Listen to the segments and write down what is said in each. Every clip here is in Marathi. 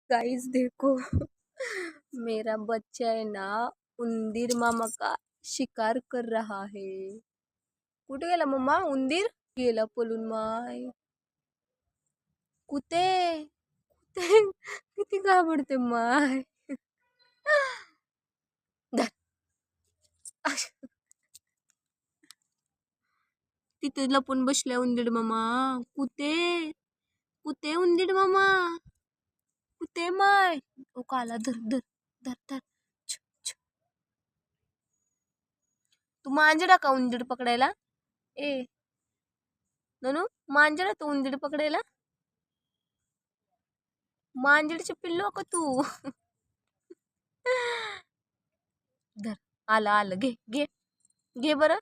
गाइस देखो मेरा बच्चा है ना उंदीर मामा का शिकार कर रहा है। कुठे गेला मम्मा उंदीर? गेला पळून माय. कुठे कुठे किती घाबरते माय. धर. तिथे लपून बसल्या उंदीर मामा. कुठे कुठे उंदीर मामा? कुठे माय? ओ काला धर धर धर धर. छ, छ. तू मांजरा का उंदीर पकडायला? ए ननू मांजरा तू उंदीर पकडायला? मांजरीचे पिल्लो का तू? धर. आलं आलं घे घे घे बरं.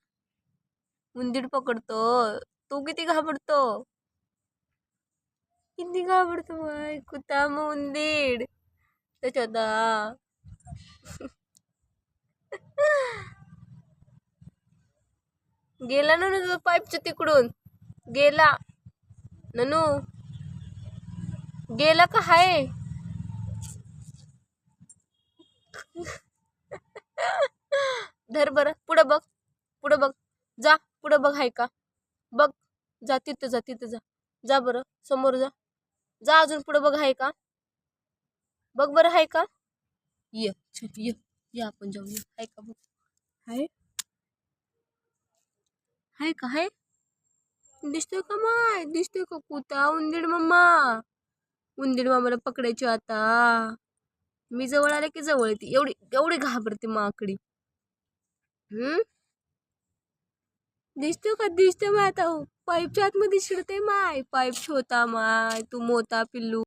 उंदीर पकडतो. तू किती घाबरतो? किती घाबरतो माय. कुत्ता मग उंदीर त्याच्यात गेला ननू तुझं पाईपच्या तिकडून. गेला ननू. गेला का हाय? धर बरं. पुढं बघ पुढं बघ. जा पुढं बघ हाय का बघ. जा तिथं जा तिथं जा. जा बरं समोर जा. जा अजून पुढं बघ हाय का. बघ बरं हाय का. ये ये ये आपण जाऊया. हाय का बघ. हाय हाय का हाय. दिसतोय का माय? दिसतोय का कुत्ता उंदीर मम्मा? उंदीर मामाला पकडायची आता. मी जवळ आले की जवळ येते. एवढी एवढी घाबरते माकडी. दिसतोय का? दिसतोय माय आता. पाईपच्या आतमध्ये शिरते माय. पाईप छोटा माय तू मोठा पिल्लू.